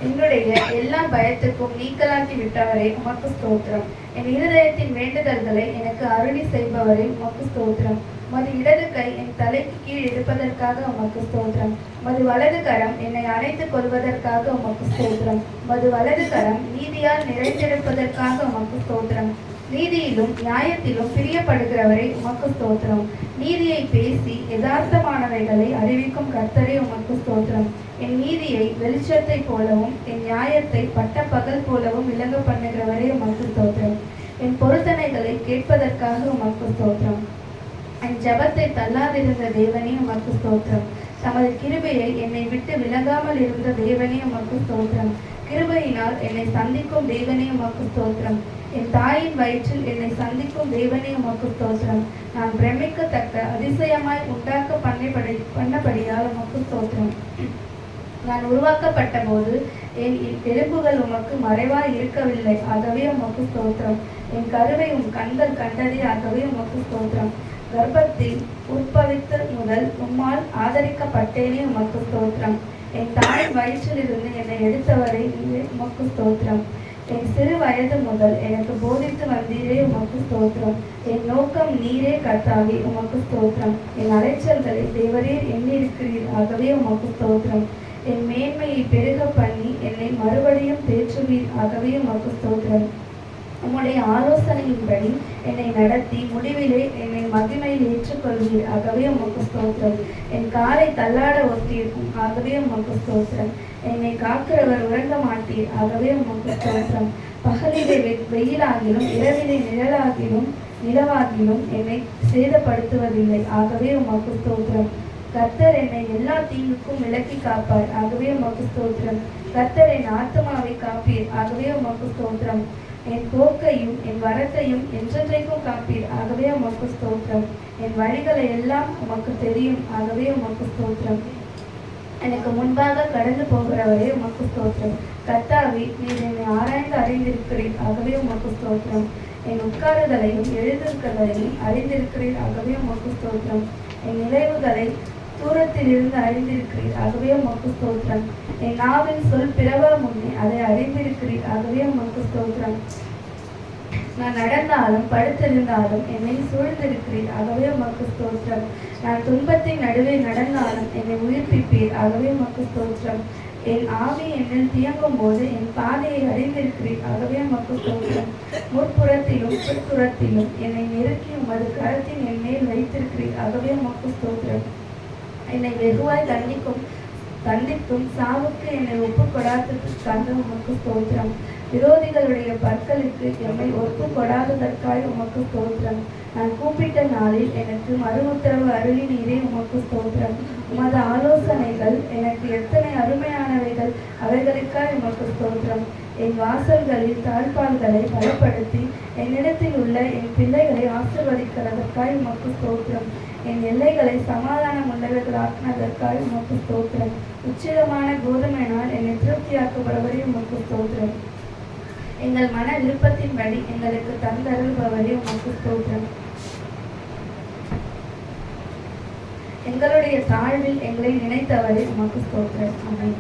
என்னுடைய எல்லா பயத்துக்கும் நீக்கலாக்கி விட்டவரே உமக்கு ஸ்தோத்திரம். என் இருதயத்தின் வேண்டுதல்களை எனக்கு அருளி செய்பவரே உமக்கு ஸ்தோத்திரம். உமது இடது கை என் தலைக்கு கீழ் இருப்பதற்காக உமக்கு ஸ்தோத்திரம். உமது வலது கரம் என்னை அணைத்துக் கொள்வதற்காக உமக்கு ஸ்தோத்திரம். உமது வலது கரம் நீதியால் நிறைந்திருப்பதற்காக உமக்கு ஸ்தோத்திரம். நீதியிலும் நியாயத்திலும் பிரியப்படுகிறவரை உமக்கு ஸ்தோத்திரம். நீதியை பேசி யதார்த்தமானவைகளை அறிவிக்கும் கர்த்தரே உமக்கு ஸ்தோத்திரம். என் நீதியை வெளிச்சத்தை போலவும் என் நியாயத்தை பட்ட பகல் போலவும் விளங்க பண்ணுகிறவரே உமக்கு ஸ்தோத்திரம். என் பொருத்தனைகளை கேட்பதற்காக உமக்கு ஸ்தோத்திரம். என் ஜபத்தை தள்ளாதிருந்த தேவனே உமக்கு ஸ்தோத்திரம். தமது கிருபையை என்னை விட்டு விலகாமல் இருந்த தேவனே உமக்கு ஸ்தோத்திரம். கிருபையினால் என்னை சந்திக்கும் தேவனே உமக்கு ஸ்தோத்திரம். என் தாயின் வயிற்றில் என்னை சந்திக்கும் தேவனே உமக்கு ஸ்தோத்திரம். நான் பிரமிக்கத்தக்க அதிசயமாய் உண்டாக்க பண்ணபடியால் உமக்கு ஸ்தோத்திரம். நான் உருவாக்கப்பட்ட போது என் எலும்புகள் உமக்கு மறைவாய் இருக்கவில்லை, ஆகவே உமக்கு ஸ்தோத்திரம். என் கருவை உன் கண்கள் கண்டதே, ஆகவே உமக்கு ஸ்தோத்திரம். கர்ப்பத்தில் உற்பவித்த முதல் உம்மால் ஆதரிக்கப்பட்டேனே உமக்கு ஸ்தோத்திரம். என் தாய் வயிற்றிலிருந்து என்னை எடுத்தவரை நீரே உமக்கு ஸ்தோத்திரம். என் சிறு வயது முதல் எனக்கு போதித்து வந்தீரே உமக்கு ஸ்தோத்திரம். என் நோக்கம் நீரே கர்த்தாவே உமக்கு ஸ்தோத்திரம். என் அலைச்சல்களை தேவரீர் எண்ணிருக்கிறீர், ஆகவே உமக்கு ஸ்தோத்திரம். என் மேன்மையை பெருக பண்ணி என்னை மறுபடியும் தேற்றுவீர், ஆகவே உமக்கு ஸ்தோத்திரம். உம்முடைய ஆலோசனையின்படி என்னை நடத்தி முடிவிலே என்னை மகிமையில் ஏற்றுக்கொள்வீர், ஆகவே உமக்கு ஸ்தோத்திரம். என் காலை தள்ளாட ஒத்தீர்க்கும், ஆகவே உமக்கு ஸ்தோத்திரம். என்னை காக்கிறவர் உறங்க மாட்டீர், ஆகவே உமக்கு ஸ்தோத்திரம். பகலிலே வெயிலாகிலும் இரவிலே நிலவாகிலும் என்னை சேதப்படுத்துவதில்லை, ஆகவே உமக்கு ஸ்தோத்திரம். கர்த்தர் என்னை எல்லா தீங்குக்கும் விலக்கி காப்பார், ஆகவே உமக்கு ஸ்தோத்திரம். கர்த்தர் என் ஆத்மாவை காப்பீர், ஆகவே உமக்கு ஸ்தோத்திரம். என் போக்கையும் என் வரத்தையும் என்றென்றைக்கும் காப்பீர், ஆகவே உமக்கு ஸ்தோத்திரம். என் வழிகளை எல்லாம் உமக்கு தெரியும், ஆகவே உமக்கு ஸ்தோத்திரம். எனக்கு முன்பாக கடந்து போகிறவரே உமக்கு ஸ்தோத்திரம். கர்த்தாவே, நீர் என்னை ஆராய்ந்து அறிந்திருக்கிறீர், ஆகவே உமக்கு ஸ்தோத்திரம். என் உட்காருதலையும் எழுந்திருக்கிறதையும் அறிந்திருக்கிறீர், ஆகவே உமக்கு ஸ்தோத்திரம். என் நினைவுகளை தூரத்திலிருந்து அறிந்திருக்கிறீர், ஆகவே உமக்கு ஸ்தோத்திரம். என் நாவின் சொல் பிறவா முன்னே அதை அறிந்திருக்கிறீர், ஆகவே உமக்கு ஸ்தோத்திரம். நான் நடந்தாலும் படுத்திருந்தாலும் என்னை சூழ்ந்திருக்கிறீர், ஆகவே உமக்கு ஸ்தோத்திரம். நான் துன்பத்தின் நடுவே நடந்தாலும் என்னை உயிர்ப்பிப்பீர், ஆகவே உமக்கு ஸ்தோத்திரம். என் ஆவி என்னில் தியங்கும் போது என் பாதையை அறிந்திருக்கிறீர், ஆகவே உமக்கு ஸ்தோத்திரம். முற்புறத்திலும் பிற்புறத்திலும் என்னை நெருக்கி உமது கரத்தின் என் மேல் வைத்திருக்கிறீர், ஆகவே உமக்கு ஸ்தோத்திரம். என்னை வெகுவாய் தண்டித்தும் சாவுக்கு என்னை ஒப்புக் கொடாததற்காக உமக்கு ஸ்தோத்திரம். விரோதிகளுடைய பற்களுக்கு என்னை ஒப்புக் கொடாததற்காக உமக்கு ஸ்தோத்திரம். நான் கூப்பிட்ட நாளில் எனக்கு மறு உத்தரவு அருளினீரே, உமக்கு ஸ்தோத்திரம். உமது ஆலோசனைகள் எனக்கு எத்தனை அருமையானவைகள், அவைகளுக்காக உமக்கு ஸ்தோத்திரம். என் வாசல்களில் தாழ்பால்களை பலப்படுத்தி என்னிடத்தில் உள்ள என் பிள்ளைகளை ஆசீர்வதிக்கிறதற்காக உமக்கு ஸ்தோத்திரம். என் எல்லைகளை சமாதானம் உள்ளவர்களாக்கினதற்காக உமக்கு ஸ்தோத்திரம். உச்சிதமான கோதுமையினால் என்னை திருப்தியாக்குபவரே உமக்கு ஸ்தோத்திரம். எங்கள் மன விருப்பத்தின்படி எங்களுக்கு தந்தருள்பவரே உமக்கு ஸ்தோத்திரம். எங்களுடைய தாழ்வில் எங்களை நினைத்தவரே உமக்கு ஸ்தோத்திரம். ஆமென்.